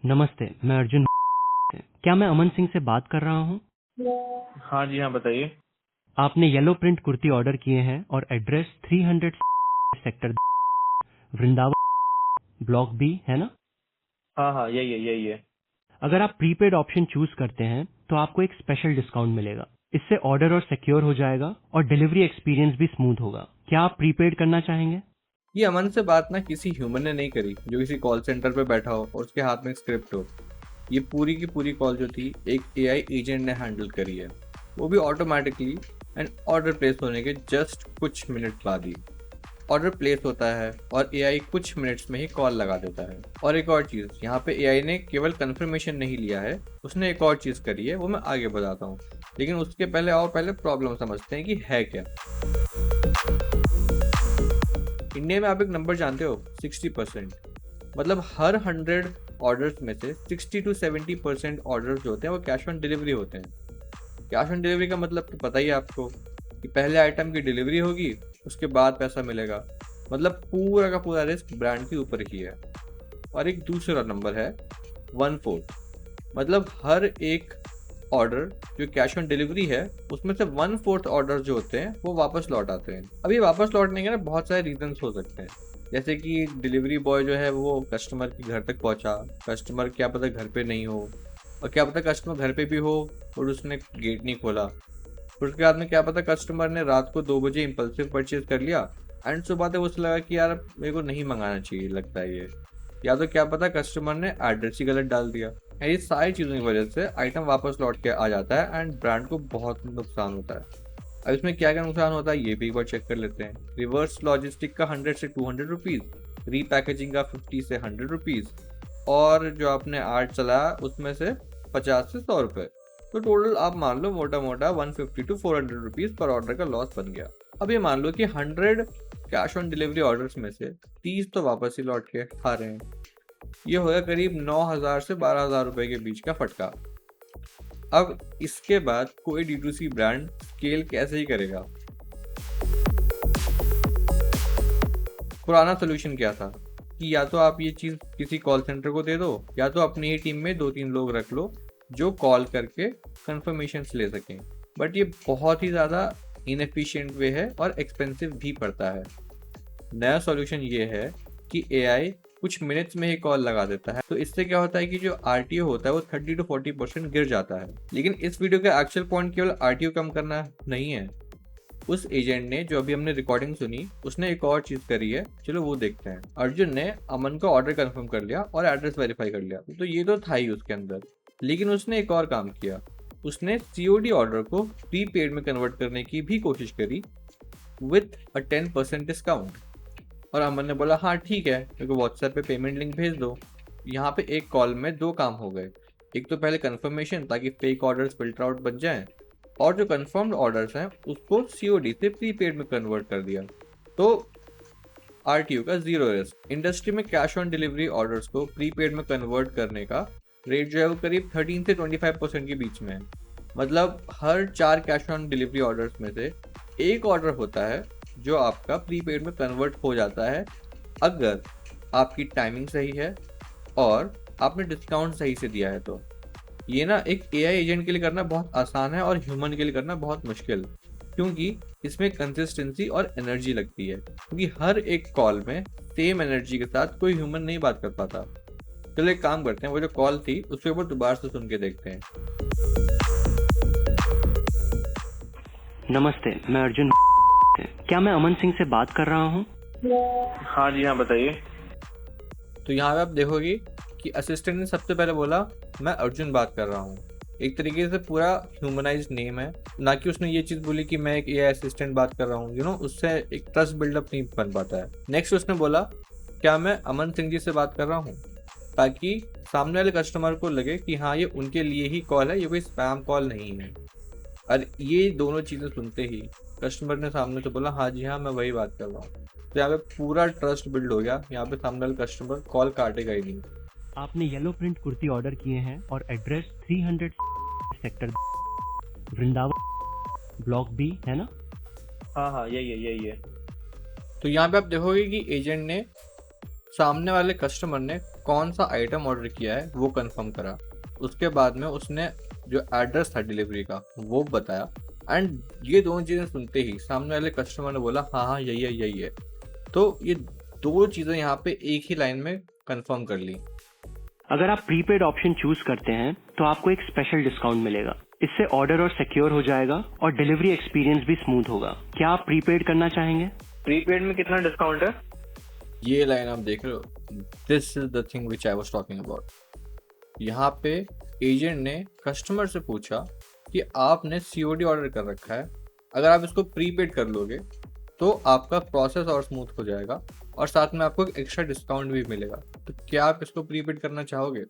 नमस्ते, मैं अर्जुन। क्या मैं अमन सिंह से बात कर रहा हूँ? हाँ जी, हाँ बताइए। आपने येलो प्रिंट कुर्ती ऑर्डर किए हैं और address 300 sector Vrindavan block B है ना? हाँ हाँ, यही है। अगर आप प्रीपेड ऑप्शन चूज करते हैं तो आपको एक स्पेशल डिस्काउंट मिलेगा। इससे ऑर्डर और सिक्योर हो जाएगा और डिलीवरी एक्सपीरियंस भी स्मूथ होगा। क्या आप प्रीपेड करना चाहेंगे? ये अमन से बात ना किसी ह्यूमन ने नहीं करी जो किसी कॉल सेंटर पे बैठा हो और उसके हाथ में एक स्क्रिप्ट हो। ये पूरी की पूरी कॉल जो थी एक एआई एजेंट ने हैंडल करी है, वो भी ऑटोमेटिकली एंड ऑर्डर प्लेस होने के जस्ट कुछ मिनट बाद ही ऑर्डर प्लेस होता है और एआई कुछ मिनट्स में ही कॉल लगा देता है। और एक और चीज़, यहाँ पे एआई ने केवल कंफर्मेशन नहीं लिया है, उसने एक और चीज़ करी है, वो मैं आगे बताता हूँ। लेकिन उसके पहले प्रॉब्लम समझते हैं कि है क्या। इंडिया में आप एक नंबर जानते हो, 60%। मतलब हर 100 ऑर्डर्स में से 60 to 70% ऑर्डर्स जो होते हैं वो कैश ऑन डिलीवरी होते हैं। कैश ऑन डिलीवरी का मतलब तो पता ही है आपको कि पहले आइटम की डिलीवरी होगी, उसके बाद पैसा मिलेगा। मतलब पूरा का पूरा रिस्क ब्रांड के ऊपर ही है। और एक दूसरा नंबर है 1/4। मतलब हर एक ऑर्डर जो कैश ऑन डिलीवरी है उसमें से 1/4 ऑर्डर जो होते हैं वो वापस लौट आते हैं। अब ये वापस लौटने के ना बहुत सारे रीजंस हो सकते हैं, जैसे कि डिलीवरी बॉय जो है वो कस्टमर के घर तक पहुंचा, कस्टमर क्या पता घर पे नहीं हो, और क्या पता कस्टमर घर पे भी हो और उसने गेट नहीं खोला। फिर उसके बाद में क्या पता कस्टमर ने रात को 2 बजे इम्पल्सिव परचेज कर लिया एंड सुबह तक उसे लगा कि यार मेरे को नहीं मंगाना चाहिए लगता है ये, या तो क्या पता कस्टमर ने एड्रेस ही गलत डाल दिया। ये सारी चीज़ों की वजह से आइटम वापस लौट के आ जाता है एंड ब्रांड को बहुत नुकसान होता है। अब इसमें क्या क्या नुकसान होता है ये भी एक बार चेक कर लेते हैं। रिवर्स लॉजिस्टिक का 100 से 200 रुपीज़, रीपैकेजिंग का 50 से 100 रुपीज़, और जो आपने आर्ट चलाया उसमें से 50 से 100 रुपये। तो टोटल आप मान लो मोटा मोटा 150 to 400 रुपीज़ पर ऑर्डर का लॉस बन गया। अब ये मान लो कि 100 कैश ऑन डिलीवरी ऑर्डर्स में से 30 तो वापस ही लौट के आ रहे हैं। ये होगा करीब 9,000 से 12,000 रुपए के बीच का फटका। अब इसके बाद कोई D2C ब्रांड स्केल कैसे ही करेगा। पुराना सोल्यूशन क्या था कि या तो आप ये चीज़ किसी कॉल सेंटर को दे दो, या तो अपनी ही टीम में 2-3 लोग रख लो जो कॉल करके कंफर्मेशन ले सकें। बट ये बहुत ही ज़्यादा इनएफिशिएंट वे है और एक्सपेंसिव भी पड़ता है। नया सॉल्यूशन ये है कि एआई कुछ मिनट्स में ही कॉल लगा देता है। तो इससे क्या होता है कि जो आरटीओ होता है वो 30 to 40% गिर जाता है। लेकिन इस वीडियो का एक्चुअल पॉइंट केवल आरटीओ कम करना नहीं है। उस एजेंट ने, जो अभी हमने रिकॉर्डिंग सुनी, उसने एक और चीज करी है, चलो वो देखते हैं। अर्जुन ने अमन का ऑर्डर कंफर्म कर लिया और एड्रेस वेरीफाई कर लिया, तो ये तो था ही उसके अंदर। लेकिन उसने एक और काम किया, उसने सीओडी ऑर्डर को प्रीपेड में कन्वर्ट करने की भी कोशिश करी विथ अ 10% डिस्काउंट। और अमन ने बोला हाँ ठीक है, मेरे को व्हाट्सएप पे पेमेंट लिंक भेज दो। यहाँ पे एक कॉल में 2 काम हो गए। एक तो पहले कंफर्मेशन, ताकि फेक ऑर्डर्स फिल्टर आउट बच जाएं, और जो कंफर्म्ड ऑर्डर्स हैं उसको सीओडी से प्रीपेड में कन्वर्ट कर दिया। तो आरटीओ का जीरो रिस्क। इंडस्ट्री में कैश ऑन डिलीवरी ऑर्डर्स को प्रीपेड में कन्वर्ट करने का रेट जो है वो करीब 13 से 25% के बीच में है। मतलब हर 4 कैश ऑन डिलीवरी ऑर्डर्स में से एक ऑर्डर होता है जो आपका प्रीपेड में कन्वर्ट हो जाता है, अगर आपकी टाइमिंग सही है और आपने डिस्काउंट सही से दिया है। तो ये ना एक एआई एजेंट के लिए करना बहुत आसान है और ह्यूमन के लिए करना बहुत मुश्किल, क्योंकि इसमें कंसिस्टेंसी और एनर्जी लगती है, क्योंकि हर एक कॉल में सेम एनर्जी के साथ कोई ह्यूमन नहीं बात कर पाता। चलो एक काम करते हैं, वो जो कॉल थी उसके ऊपर दोबारा से सुन के देखते हैं। नमस्ते, मैं अर्जुन। क्या मैं अमन सिंह से बात कर रहा हूँ? हाँ जी, हाँ बताइए। तो यहाँ पे आप देखोगे कि असिस्टेंट ने सबसे पहले बोला मैं अर्जुन बात कर रहा हूँ। एक तरीके से पूरा ह्यूमनाइज्ड नेम है, ना कि उसने ये चीज़ बोली कि मैं एक एआई असिस्टेंट बात कर रहा हूँ। उससे एक ट्रस्ट बिल्डअप नहीं बन पाता है। नेक्स्ट उसने बोला क्या मैं अमन सिंह जी से बात कर रहा हूँ, ताकि सामने वाले कस्टमर को लगे कि हाँ ये उनके लिए ही कॉल है, ये कोई स्पैम कॉल नहीं है। और ये दोनों चीज़ें सुनते ही कस्टमर ने सामने से बोला हाँ जी हाँ मैं वही बात कर रहा हूँ। तो यहाँ पे पूरा ट्रस्ट बिल्ड हो गया। यहाँ पे सामने वाला कस्टमर कॉल काटेगा ही नहीं। आपने येलो प्रिंट कुर्ती ऑर्डर किए हैं और address 300 sector Vrindavan block B है ना? हाँ हाँ, यही है। तो यहाँ पे आप देखोगे कि एजेंट ने, सामने वाले कस्टमर ने कौन सा आइटम ऑर्डर किया है वो कंफर्म करा। उसके बाद में उसने जो एड्रेस था डिलीवरी का वो बताया, एंड ये दोनों चीज़ें सुनते ही सामने वाले कस्टमर ने बोला हाँ हाँ यही है यही है। तो ये दो चीज़ें यहाँ पे एक ही लाइन में कंफर्म कर ली। अगर आप प्रीपेड ऑप्शन चूज करते हैं तो आपको एक स्पेशल डिस्काउंट मिलेगा। इससे ऑर्डर और सिक्योर हो जाएगा और डिलीवरी एक्सपीरियंस भी स्मूथ होगा। क्या आप प्रीपेड करना चाहेंगे? प्रीपेड में कितना डिस्काउंट है? ये लाइन आप देख रहे हो, this is the thing which I was talking about. यहाँ पे एजेंट ने कस्टमर से पूछा कि आपने सीओडी ऑर्डर कर रखा है, अगर आप इसको प्रीपेड कर लोगे तो आपका प्रोसेस और स्मूथ हो जाएगा और साथ में आपको एक एक्स्ट्रा डिस्काउंट भी मिलेगा। तो क्या आप इसको प्रीपेड करना चाहोगे?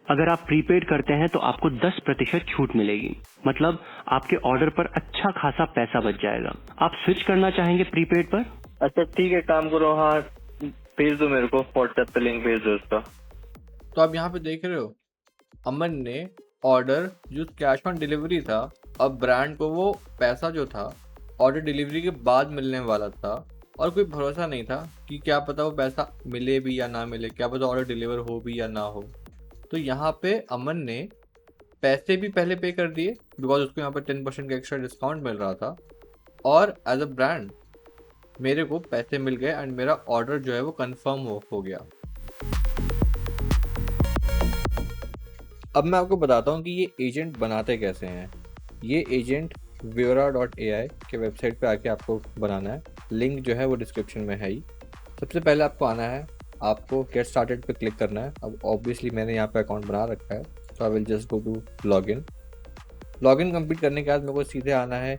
अगर आप प्रीपेड करते हैं तो आपको 10% छूट मिलेगी, मतलब आपके ऑर्डर पर अच्छा खासा पैसा बच जाएगा। आप स्विच करना चाहेंगे प्रीपेड पर? अच्छा ठीक है, काम करो, हाँ भेज दो मेरे को, व्हाट्सएप पे लिंक भेज दो उसका। तो आप यहाँ पे देख रहे हो, अमन ने ऑर्डर जो कैश ऑन डिलीवरी था, अब ब्रांड को वो पैसा जो था ऑर्डर डिलीवरी के बाद मिलने वाला था और कोई भरोसा नहीं था कि क्या पता वो पैसा मिले भी या ना मिले, क्या पता ऑर्डर डिलीवर हो भी या ना हो। तो यहाँ पे अमन ने पैसे भी पहले पे कर दिए बिकॉज उसको यहाँ पे 10% का एक्स्ट्रा डिस्काउंट मिल रहा था, और एज अ ब्रांड मेरे को पैसे मिल गए एंड मेरा ऑर्डर जो है वो कंफर्म हो गया। अब मैं आपको बताता हूँ कि ये एजेंट बनाते कैसे हैं। ये एजेंट Vira.ai के वेबसाइट पे आके आपको बनाना है, लिंक जो है वो डिस्क्रिप्शन में है ही। सबसे पहले आपको आना है, आपको गेट स्टार्टेड पे क्लिक करना है। अब ऑब्वियसली मैंने यहाँ पे अकाउंट बना रखा है, तो I will just go to login. Login complete करने के बाद मेरे को सीधे आना है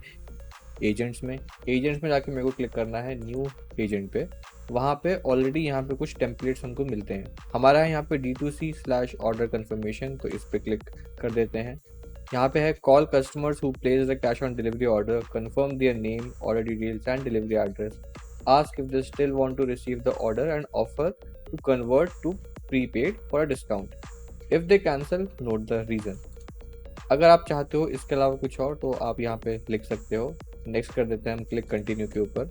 एजेंट्स में। एजेंट्स में जाके मेरे को क्लिक करना है न्यू एजेंट पे। वहाँ पे ऑलरेडी यहाँ पे कुछ टेम्पलेट्स हमको मिलते हैं। हमारा है यहाँ पे D2C/ऑर्डर कन्फर्मेशन, तो इस पे क्लिक कर देते हैं। यहाँ पे है call customers who place the cash on delivery order, confirm their name, order details and delivery address, ask if they still want to receive the order and offer to convert to prepaid for a discount. If they cancel note the reason. अगर आप चाहते हो इसके अलावा कुछ और तो आप यहाँ पे लिख सकते हो। नेक्स्ट कर देते हैं हम क्लिक कंटिन्यू के ऊपर।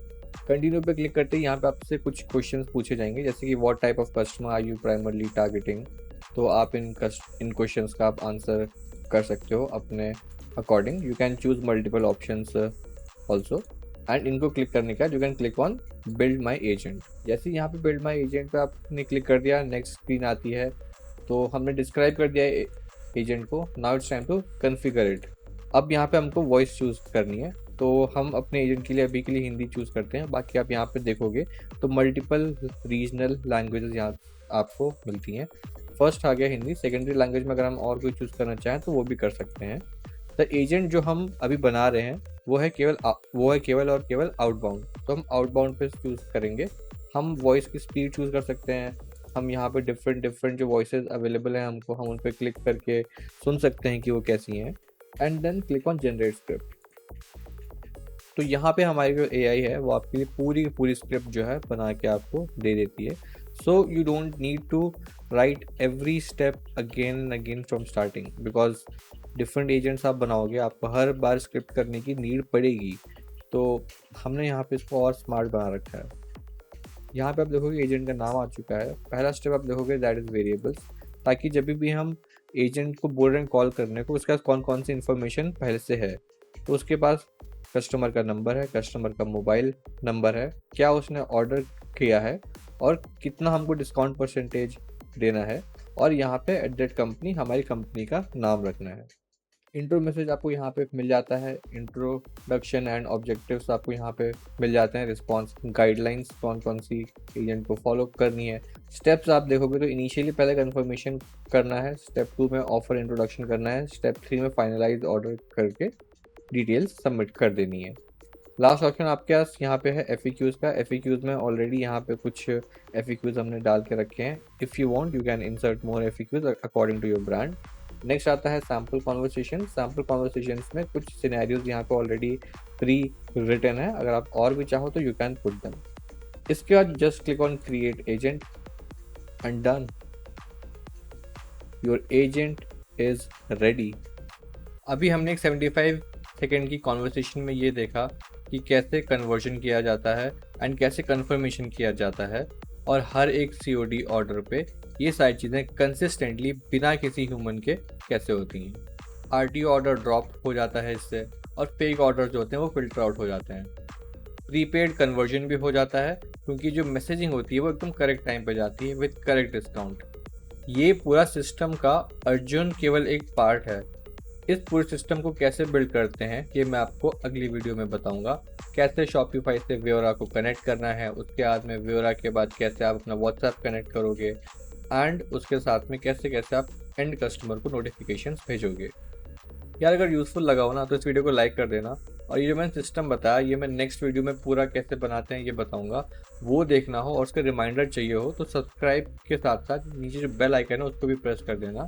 कंटिन्यू पे क्लिक करते ही यहाँ पे आपसे कुछ क्वेश्चंस पूछे जाएंगे, जैसे कि what type of customer are you primarily targeting. तो आप इन क्वेश्चंस का आप आंसर कर सकते हो अपने according. You can choose multiple options also, and इनको क्लिक करने का you can click on build my agent. जैसे यहाँ पे बिल्ड माई एजेंट पे आपने क्लिक कर दिया, नेक्स्ट स्क्रीन आती है। तो हमने डिस्क्राइब कर दिया है एजेंट को, now it's time to configure it. अब यहाँ पे हमको वॉइस चूज़ करनी है, तो हम अपने एजेंट के लिए अभी के लिए हिंदी चूज़ करते हैं। बाकी आप यहाँ पे देखोगे तो मल्टीपल रीजनल लैंग्वेजेस यहाँ आपको मिलती हैं। फर्स्ट आ गया हिंदी, सेकेंडरी लैंग्वेज में अगर हम और कोई चूज़ करना चाहें तो वो भी कर सकते हैं। द एजेंट जो हम अभी बना रहे हैं वो है केवल और केवल आउटबाउंड, तो हम आउटबाउंड पे चूज़ करेंगे। हम वॉइस की स्पीड चूज़ कर सकते हैं। हम यहाँ पे डिफरेंट जो वॉइसेस अवेलेबल हैं हमको, हम उन पर क्लिक करके सुन सकते हैं कि वो कैसी हैं, and then click on generate script. तो यहाँ पे हमारी जो AI है वो आपके लिए पूरी की पूरी स्क्रिप्ट जो है बना के आपको दे देती है। So you don't need to write every step again and again from starting, because different agents आप बनाओगे, आपको हर बार स्क्रिप्ट करने की नीड पड़ेगी। तो हमने यहाँ पे इसको और स्मार्ट बना रखा है। यहाँ पे आप देखोगे एजेंट का नाम आ चुका है। पहला स्टेप आप देखोगे दैट इज़ वेरिएबल्स, ताकि जब भी हम एजेंट को बोल रहे हैं कॉल करने को, उसके पास कौन कौन सी इन्फॉर्मेशन पहले से है। तो उसके पास कस्टमर का नंबर है, कस्टमर का मोबाइल नंबर है, क्या उसने ऑर्डर किया है और कितना हमको डिस्काउंट परसेंटेज देना है, और यहाँ पे @ कंपनी हमारी कंपनी का नाम रखना है। इंट्रो मैसेज आपको यहाँ पे मिल जाता है, इंट्रोडक्शन एंड ऑब्जेक्टिव्स आपको यहाँ पे मिल जाते हैं, रिस्पॉन्स गाइडलाइंस कौन कौन सी एजेंट को फॉलो करनी है। स्टेप्स आप देखोगे तो इनिशियली पहले कंफर्मेशन करना है, स्टेप 2 में ऑफर इंट्रोडक्शन करना है, स्टेप 3 में फाइनलाइज ऑर्डर करके डिटेल्स सबमिट कर देनी है। लास्ट ऑप्शन आपके पास यहाँ पे है FAQs का। FAQs में ऑलरेडी यहाँ पे कुछ FAQs हमने डाल के रखे हैं। If you want you can insert more FAQs according to your brand. Next आता है सैम्पल कॉन्वर्सेशन। सैम्पल कॉन्वर्सेशंस में कुछ सिनेरियोज यहाँ पे ऑलरेडी प्री रिटन है, अगर आप और भी चाहो तो यू कैन पुट देम। इसके बाद just click on create agent and done, your agent is ready. अभी हमने एक 75 सेकेंड की कॉन्वर्सेशन में ये देखा कि कैसे कन्वर्जन किया जाता है एंड कैसे कन्फर्मेशन किया जाता है, और हर एक COD ऑर्डर पे ये सारी चीज़ें कंसिस्टेंटली बिना किसी ह्यूमन के कैसे होती हैं। आरटीओ ऑर्डर ड्रॉप हो जाता है इससे, और फेक ऑर्डर जो होते हैं वो फिल्टर आउट हो जाते हैं। प्रीपेड कन्वर्जन भी हो जाता है क्योंकि जो मैसेजिंग होती है वो एकदम करेक्ट टाइम पे जाती है विद करेक्ट डिस्काउंट। ये पूरा सिस्टम का अर्जुन केवल एक पार्ट है। इस पूरे सिस्टम को कैसे बिल्ड करते हैं ये मैं आपको अगली वीडियो में बताऊंगा। कैसे शॉपिफाई से व्योरा को कनेक्ट करना है, उसके बाद में व्योरा के बाद कैसे आप अपना व्हाट्सएप कनेक्ट करोगे, एंड उसके साथ में कैसे कैसे आप एंड कस्टमर को नोटिफिकेशन भेजोगे। यार अगर यूज़फुल लगा हो ना तो इस वीडियो को लाइक कर देना, और ये जो मैंने सिस्टम बताया ये मैं नेक्स्ट वीडियो में पूरा कैसे बनाते हैं ये बताऊंगा, वो देखना हो और उसका रिमाइंडर चाहिए हो तो सब्सक्राइब के साथ साथ नीचे जो बेल आइकन है उसको भी प्रेस कर देना,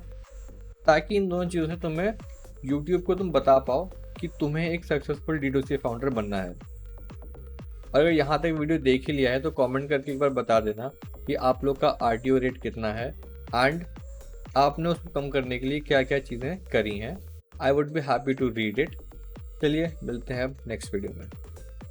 ताकि इन दोनों चीज़ों से तुम्हें यूट्यूब को तुम बता पाओ कि तुम्हें एक सक्सेसफुल D2C फाउंडर बनना है। अगर यहाँ तक वीडियो देख ही लिया है तो कमेंट करके एक बार बता देना कि आप लोग का RTO रेट कितना है एंड आपने उसको कम करने के लिए क्या क्या चीज़ें करी हैं। I would be happy to read it. चलिए मिलते हैं अब नेक्स्ट वीडियो में।